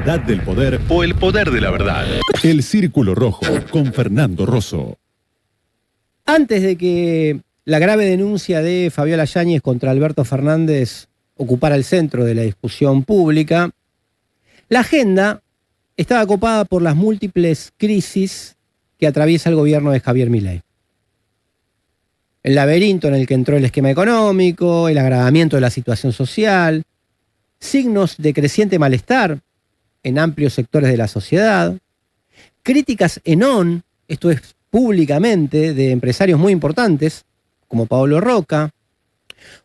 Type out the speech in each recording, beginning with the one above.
verdad del poder o el poder de la verdad. El Círculo Rojo con Fernando Rosso. Antes de que la grave denuncia de Fabiola Yáñez contra Alberto Fernández ocupara el centro de la discusión pública, la agenda estaba copada por las múltiples crisis que atraviesa el gobierno de Javier Milei. El laberinto en el que entró el esquema económico, el agravamiento de la situación social, signos de creciente malestar en amplios sectores de la sociedad, críticas esto es públicamente, de empresarios muy importantes, como Paolo Roca,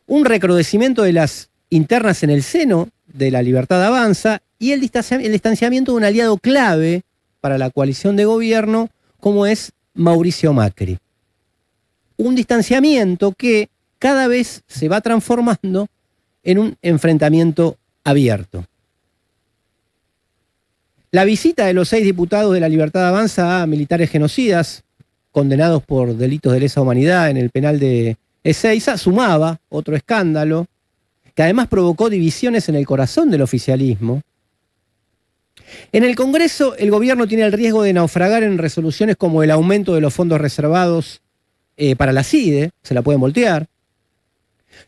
un recrudecimiento de las internas en el seno de La Libertad Avanza y el distanciamiento de un aliado clave para la coalición de gobierno, como es Mauricio Macri. Un distanciamiento que cada vez se va transformando en un enfrentamiento abierto. La visita de los 6 diputados de La Libertad Avanza a militares genocidas, condenados por delitos de lesa humanidad en el penal de Ezeiza, sumaba otro escándalo, que además provocó divisiones en el corazón del oficialismo. En el Congreso, el gobierno tiene el riesgo de naufragar en resoluciones como el aumento de los fondos reservados para la CIDE, se la pueden voltear.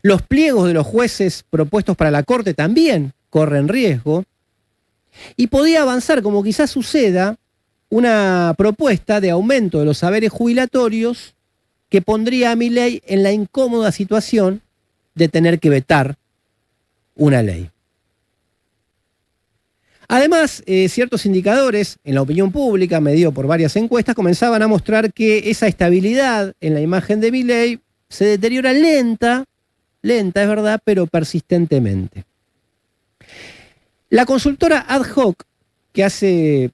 Los pliegos de los jueces propuestos para la Corte también corren riesgo. Y podía avanzar, como quizás suceda, una propuesta de aumento de los saberes jubilatorios que pondría a Milei en la incómoda situación de tener que vetar una ley. Además, ciertos indicadores en la opinión pública, medido por varias encuestas, comenzaban a mostrar que esa estabilidad en la imagen de Milei se deteriora lenta es verdad, pero persistentemente. La consultora Ad Hoc, que hace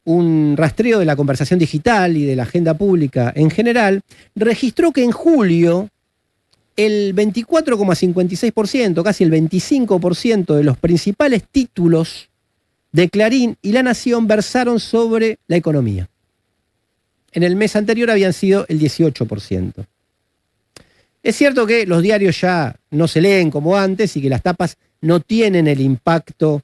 un rastreo de la conversación digital y de la agenda pública en general, registró que en julio el 24,56%, casi el 25% de los principales títulos de Clarín y La Nación versaron sobre la economía. En el mes anterior habían sido el 18%. Es cierto que los diarios ya no se leen como antes y que las tapas no tienen el impacto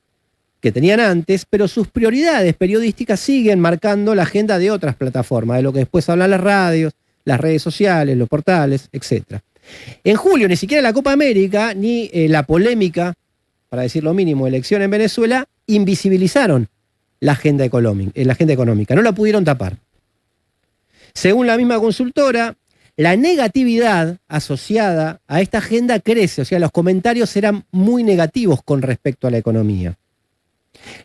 que tenían antes, pero sus prioridades periodísticas siguen marcando la agenda de otras plataformas, de lo que después hablan las radios, las redes sociales, los portales, etc. En julio, ni siquiera la Copa América, ni la polémica, para decir lo mínimo, elección en Venezuela, invisibilizaron la agenda económica, no la pudieron tapar. Según la misma consultora, la negatividad asociada a esta agenda crece, o sea, los comentarios eran muy negativos con respecto a la economía.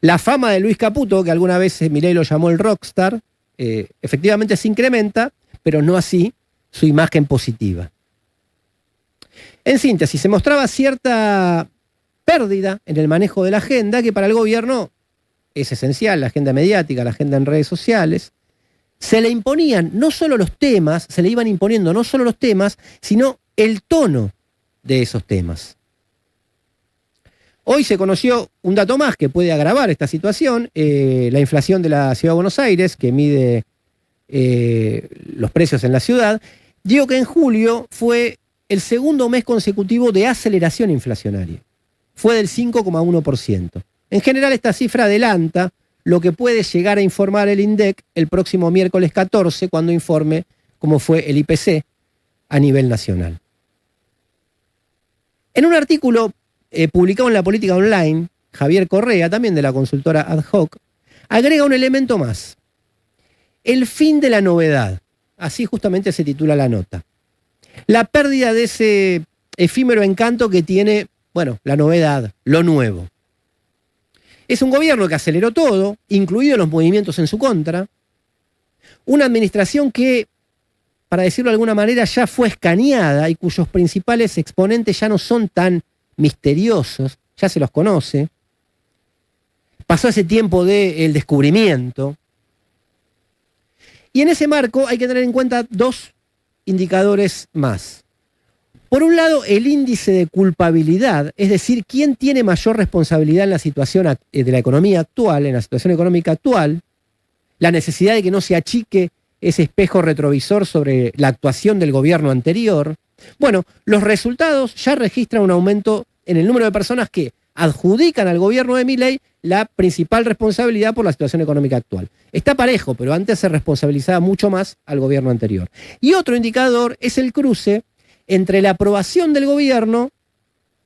La fama de Luis Caputo, que alguna vez Milei lo llamó el rockstar, efectivamente se incrementa, pero no así su imagen positiva. En síntesis, se mostraba cierta pérdida en el manejo de la agenda, que para el gobierno es esencial, la agenda mediática, la agenda en redes sociales. Se le imponían no solo los temas, se le iban imponiendo no solo los temas, sino el tono de esos temas. Hoy se conoció un dato más que puede agravar esta situación, la inflación de la Ciudad de Buenos Aires, que mide los precios en la ciudad, dio que en julio fue el segundo mes consecutivo de aceleración inflacionaria. Fue del 5,1%. En general, esta cifra adelanta lo que puede llegar a informar el INDEC el próximo miércoles 14, cuando informe cómo fue el IPC a nivel nacional. En un artículo publicado en La Política Online, Javier Correa, también de la consultora Ad Hoc, agrega un elemento más. El fin de la novedad. Así justamente se titula la nota. La pérdida de ese efímero encanto que tiene, la novedad, lo nuevo. Es un gobierno que aceleró todo, incluidos los movimientos en su contra. Una administración que, para decirlo de alguna manera, ya fue escaneada y cuyos principales exponentes ya no son tan misteriosos, ya se los conoce. Pasó ese tiempo del descubrimiento. Y en ese marco hay que tener en cuenta 2 indicadores más. Por un lado, el índice de culpabilidad, es decir, quién tiene mayor responsabilidad en la situación de la economía actual, en la situación económica actual, la necesidad de que no se achique ese espejo retrovisor sobre la actuación del gobierno anterior. Bueno, los resultados ya registran un aumento en el número de personas que, adjudican al gobierno de Milei la principal responsabilidad por la situación económica actual. Está parejo, pero antes se responsabilizaba mucho más al gobierno anterior. Y otro indicador es el cruce entre la aprobación del gobierno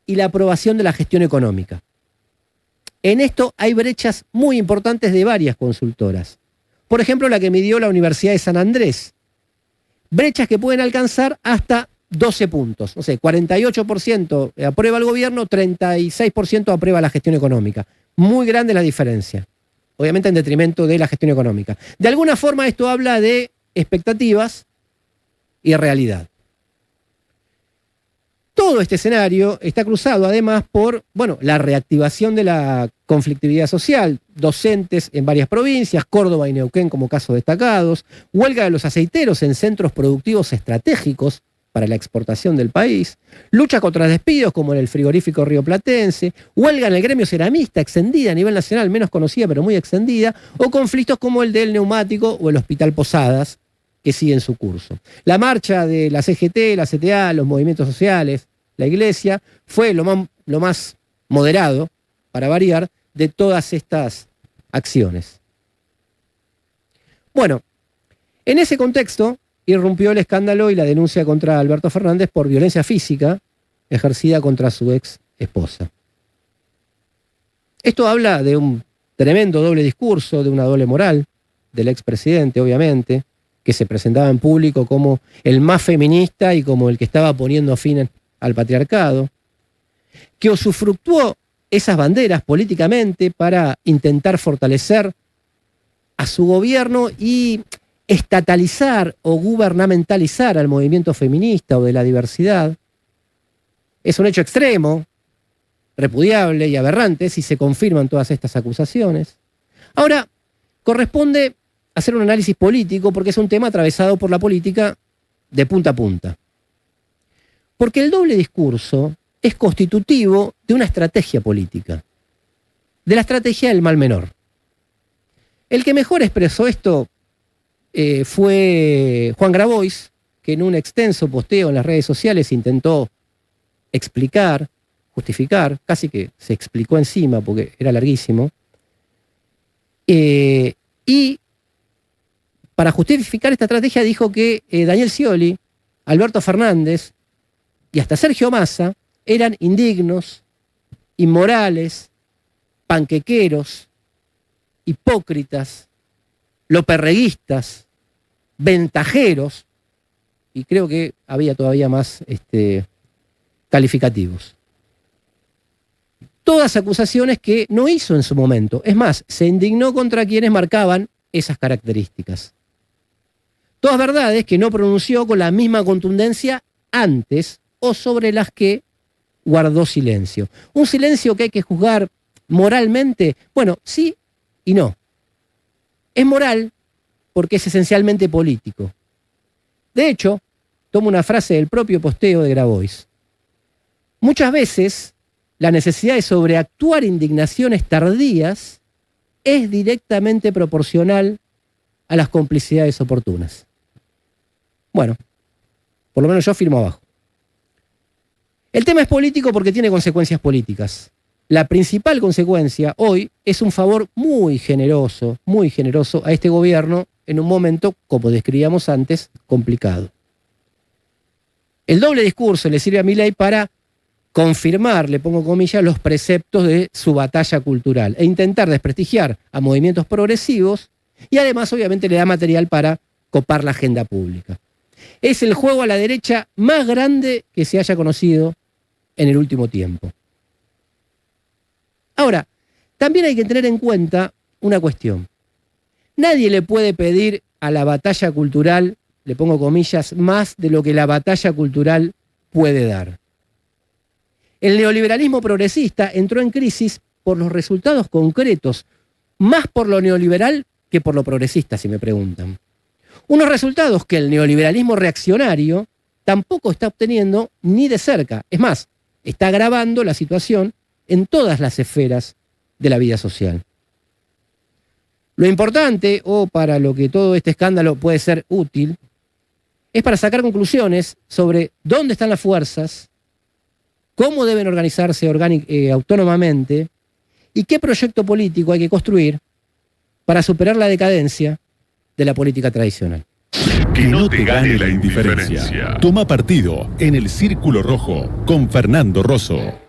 y la aprobación de la gestión económica. En esto hay brechas muy importantes de varias consultoras. Por ejemplo, la que midió la Universidad de San Andrés. Brechas que pueden alcanzar hasta 12 puntos. No sé, 48% aprueba el gobierno, 36% aprueba la gestión económica. Muy grande la diferencia. Obviamente en detrimento de la gestión económica. De alguna forma esto habla de expectativas y realidad. Todo este escenario está cruzado además por, la reactivación de la conflictividad social, docentes en varias provincias, Córdoba y Neuquén como casos destacados, huelga de los aceiteros en centros productivos estratégicos para la exportación del país, lucha contra despidos como en el frigorífico rioplatense, huelga en el gremio ceramista extendida a nivel nacional, menos conocida pero muy extendida, o conflictos como el del neumático o el Hospital Posadas, que siguen su curso. La marcha de la CGT, la CTA, los movimientos sociales, la iglesia, fue lo más moderado, para variar, de todas estas acciones. Bueno, en ese contexto irrumpió el escándalo y la denuncia contra Alberto Fernández por violencia física ejercida contra su ex esposa. Esto habla de un tremendo doble discurso, de una doble moral del expresidente, obviamente, que se presentaba en público como el más feminista y como el que estaba poniendo fin al patriarcado, que usufructuó esas banderas políticamente para intentar fortalecer a su gobierno y estatalizar o gubernamentalizar al movimiento feminista o de la diversidad. Es un hecho extremo, repudiable y aberrante si se confirman todas estas acusaciones. Ahora, corresponde hacer un análisis político porque es un tema atravesado por la política de punta a punta. Porque el doble discurso es constitutivo de una estrategia política, de la estrategia del mal menor. El que mejor expresó esto fue Juan Grabois, que en un extenso posteo en las redes sociales intentó explicar, justificar, casi que se explicó encima porque era larguísimo, y para justificar esta estrategia dijo que Daniel Scioli, Alberto Fernández y hasta Sergio Massa eran indignos, inmorales, panquequeros, hipócritas, loperreguistas, ventajeros, y creo que había todavía más calificativos. Todas acusaciones que no hizo en su momento. Es más, se indignó contra quienes marcaban esas características. Todas verdades que no pronunció con la misma contundencia antes o sobre las que guardó silencio. Un silencio que hay que juzgar moralmente, sí y no. Es moral porque es esencialmente político. De hecho, tomo una frase del propio posteo de Grabois. Muchas veces la necesidad de sobreactuar indignaciones tardías es directamente proporcional a las complicidades oportunas. Bueno, por lo menos yo firmo abajo. El tema es político porque tiene consecuencias políticas. La principal consecuencia hoy es un favor muy generoso a este gobierno en un momento, como describíamos antes, complicado. El doble discurso le sirve a Milei para confirmar, le pongo comillas, los preceptos de su batalla cultural e intentar desprestigiar a movimientos progresivos y además obviamente le da material para copar la agenda pública. Es el juego a la derecha más grande que se haya conocido en el último tiempo. Ahora, también hay que tener en cuenta una cuestión. Nadie le puede pedir a la batalla cultural, le pongo comillas, más de lo que la batalla cultural puede dar. El neoliberalismo progresista entró en crisis por los resultados concretos, más por lo neoliberal que por lo progresista, si me preguntan. Unos resultados que el neoliberalismo reaccionario tampoco está obteniendo ni de cerca. Es más, está agravando la situación en todas las esferas de la vida social. Lo importante, o para lo que todo este escándalo puede ser útil, es para sacar conclusiones sobre dónde están las fuerzas cómo deben organizarse autónomamente y qué proyecto político hay que construir para superar la decadencia de la política tradicional. Que no te gane la indiferencia. Toma partido en el Círculo Rojo con Fernando Rosso.